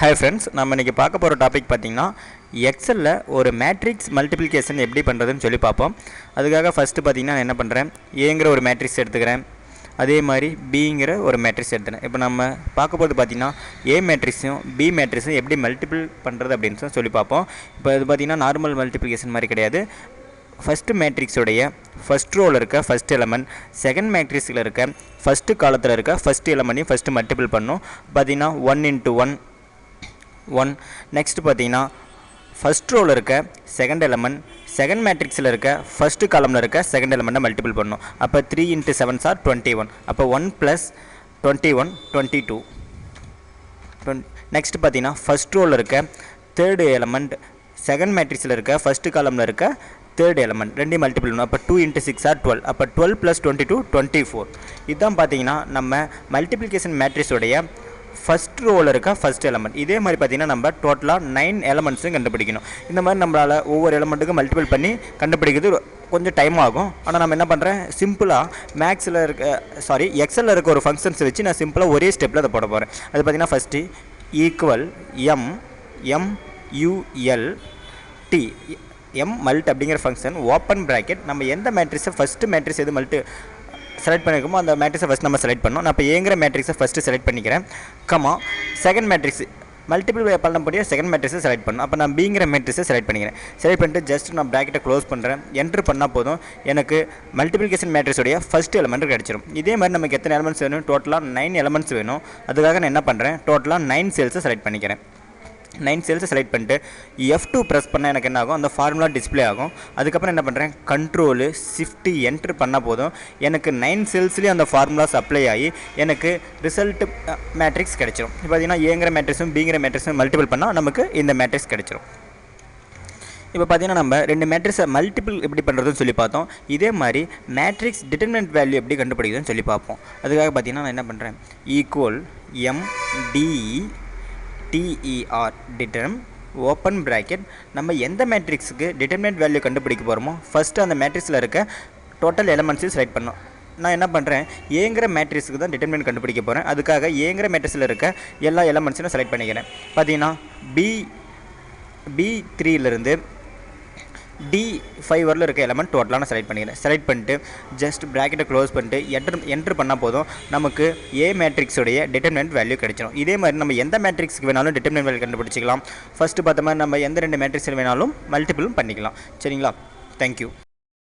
Hi friends, நம்ம இன்றைக்கி பார்க்க போகிற டாபிக் பார்த்திங்கன்னா எக்ஸலில் ஒரு மேட்ரிக்ஸ் மல்டிப்ளிகேஷன் எப்படி பண்ணுறதுன்னு சொல்லி பார்ப்போம். அதுக்காக ஃபஸ்ட்டு பார்த்திங்கன்னா நான் என்ன பண்ணுறேன், ஏங்கிற ஒரு மேட்ரிக்ஸ் எடுத்துக்கிறேன். அதே மாதிரி பிங்கிற ஒரு மேட்ரிக்ஸ் எடுத்துக்கிறேன். இப்போ நம்ம பார்க்க போது பார்த்திங்கன்னா ஏ மேட்ரிக்ஸும் பி மேட்ரிக்ஸும் எப்படி மல்டிபிள் பண்ணுறது அப்படின்னு சொல்லி பார்ப்போம். இப்போ இது பார்த்திங்கன்னா நார்மல் மல்டிப்ளிகேஷன் மாதிரி கிடையாது. ஃபஸ்ட்டு மேட்ரிக்ஸோடைய ஃபஸ்ட் ரோவில் இருக்க ஃபஸ்ட் எலமெண்ட், செகண்ட் மேட்ரிக்ஸில் இருக்க ஃபஸ்ட்டு காலத்தில் இருக்க ஃபஸ்ட்டு எலமெண்ட்டையும் ஃபஸ்ட்டு மல்டிபிள் பண்ணும். பார்த்திங்கன்னா 1 × 1 1. நெக்ஸ்ட் பார்த்தீங்கன்னா ஃபஸ்ட் ரோவில் இருக்க செகண்ட் எலமெண்ட், செகண்ட் மேட்ரிக்ஸில் இருக்க ஃபஸ்ட்டு காலமில் இருக்க செகண்ட் எலமெண்ட்டை மல்டிபிள் பண்ணும். அப்போ 3 × 7 = 21. அப்போ 1 + 21 22. நெக்ஸ்ட் பார்த்தீங்கன்னா ஃபஸ்ட் ரோவில் இருக்க தேர்டு எலமெண்ட், செகண்ட் மேட்ரிக்ஸில் இருக்க ஃபஸ்ட்டு காலமில் இருக்க தேர்ட் எலமெண்ட் ரெண்டையும் மல்டிபிள் பண்ணும். அப்போ 2 × 6 = 12. அப்போ 12 + 22 24. இதுதான் பார்த்தீங்கன்னா நம்ம மல்டிப்ளிகேஷன் மேட்ரிக்ஸோடைய ஃபஸ்ட் ரோவில் இருக்க ஃபஸ்ட் எலமெண்ட். இதே மாதிரி பார்த்திங்கன்னா நம்ம டோட்டலாக 9 எலமெண்ட்ஸும் கண்டுபிடிக்கணும். இந்த மாதிரி நம்மளால் ஒவ்வொரு எலமெண்ட்டுக்கும் மல்டிபிள் பண்ணி கண்டுபிடிக்கிறது கொஞ்சம் டைம் ஆகும். ஆனால் நம்ம என்ன பண்ணுறேன், சிம்பிளாக எக்ஸலில் இருக்க ஒரு ஃபங்க்ஷன்ஸ் வச்சு நான் சிம்பிளாக ஒரே ஸ்டெப்பில் அதை போட போகிறேன். அது பார்த்திங்கன்னா ஃபஸ்ட்டு ஈக்குவல் எம் மல்ட் அப்படிங்கிற ஃபங்க்ஷன் ஓப்பன் ப்ராக்கெட். நம்ம எந்த மேட்ரிக்ஸை ஃபஸ்ட்டு மேட்ரிக்ஸ் எது மல்ட்டு செலக்ட் பண்ணியிருக்கோமோ அந்த மேட்ரிக்ஸை ஃபஸ்ட் நம்ம செலக்ட் பண்ணோம். நான் இப்போ ஏங்கிற மேட்ரிக்ஸை ஃபஸ்ட்டு செலக்ட் பண்ணிக்கிறேன். செகண்ட் மேட்ரிக்ஸ் மல்டிபிள் பண்ணப்படியே செகண்ட் மேட்ரிக்ஸை செலக்ட் பண்ணணும். அப்போ நான் பிங்கிற மேட்ரிக்ஸை செலக்ட் பண்ணிக்கிறேன். செலக்ட் பண்ணிட்டு ஜஸ்ட் நான் ப்ராக்கெட்டை க்ளோஸ் பண்ணுறேன். என்ட்ரு பண்ணால் போதும், எனக்கு மல்டிப்ளிகேஷன் மேட்ரிக்ஸோடைய ஃபஸ்ட் எலமெண்ட் கிடச்சிடும். இதே மாதிரி நமக்கு எத்தனை எலமெண்ட்ஸ் வேணும், டோட்டலாக 9 எலமெண்ட்ஸ் வேணும். அதுக்காக நான் என்ன பண்ணுறேன், டோட்டலாக 9 செல்ஸை செலக்ட் பண்ணிக்கிறேன். 9 செல்ஸை செலக்ட் பண்ணிட்டு F2 ப்ரெஸ் பண்ணால் எனக்கு என்ன ஆகும், அந்த ஃபார்முலா டிஸ்பிளே ஆகும். அதுக்கப்புறம் என்ன பண்ணுறேன், கண்ட்ரோலு ஷிஃப்ட் என்ட்ரு பண்ணால் போதும், எனக்கு 9 செல்ஸ்லேயும் அந்த ஃபார்முலாஸ் அப்ளை ஆகி எனக்கு ரிசல்ட் மேட்ரிக்ஸ் கிடச்சிரும். இப்போ பார்த்தீங்கன்னா ஏங்கிற மேட்ரிக்ஸும் பிங்கிற மேட்ரிக்ஸும் மல்டிபிள் பண்ணால் நமக்கு இந்த மேட்ரிக்ஸ் கிடச்சிரும். இப்போ பார்த்தீங்கன்னா நம்ம 2 மேட்ரிக்ஸை மல்டிபிள் எப்படி பண்ணுறதுன்னு சொல்லி பார்த்தோம். இதே மாதிரி மேட்ரிக்ஸ் டிட்டர்மினன்ட் வேல்யூ எப்படி கண்டுபிடிக்குதுன்னு சொல்லி பார்ப்போம். அதுக்காக பார்த்தீங்கன்னா நான் என்ன பண்ணுறேன், ஈக்குவல் MDTER டிட்டர்ம் ஓப்பன் ப்ராக்கெட். நம்ம எந்த மேட்ரிக்ஸுக்கு டிட்டர்மினன்ட் வேல்யூ கண்டுபிடிக்க போகிறோமோ ஃபஸ்ட்டு அந்த மேட்ரிக்ஸில் இருக்க டோட்டல் எலமெண்ட்ஸையும் செலக்ட் பண்ணோம். நான் என்ன பண்ணுறேன், ஏங்கிற மேட்ரிக்ஸுக்கு தான் டிட்டர்மினன்ட் கண்டுபிடிக்க போகிறேன். அதுக்காக ஏங்கிற மேட்ரிக்ஸில் இருக்க எல்லா எலமெண்ட்ஸையும் செலக்ட் பண்ணிக்கிறேன். பார்த்தீங்கன்னா B3லேருந்து D5 வரல இருக்க எலமெண்ட் டோட்டலாக நான் செலக்ட் பண்ணிக்கிறேன். செலக்ட் பண்ணிட்டு ஜஸ்ட் ப்ராக்கெட்டை க்ளோஸ் பண்ணிட்டு என்ட்ரு பண்ணால் போதும், நமக்கு ஏ மேட்ரிக்ஸோடைய டிட்டர்மினன்ட் வேல்யூ கிடைச்சிடும். இதே மாதிரி நம்ம எந்த மேட்ரிக்ஸுக்கு வேணாலும் டிட்டர்மினன்ட் வேல்யூ கண்டுபிடிச்சிக்கலாம். ஃபஸ்ட்டு பார்த்த மாதிரி நம்ம எந்த 2 மேட்ரிக்ஸில் வேணாலும் மல்டிபிளும் பண்ணிக்கலாம். சரிங்களா? தேங்க்யூ.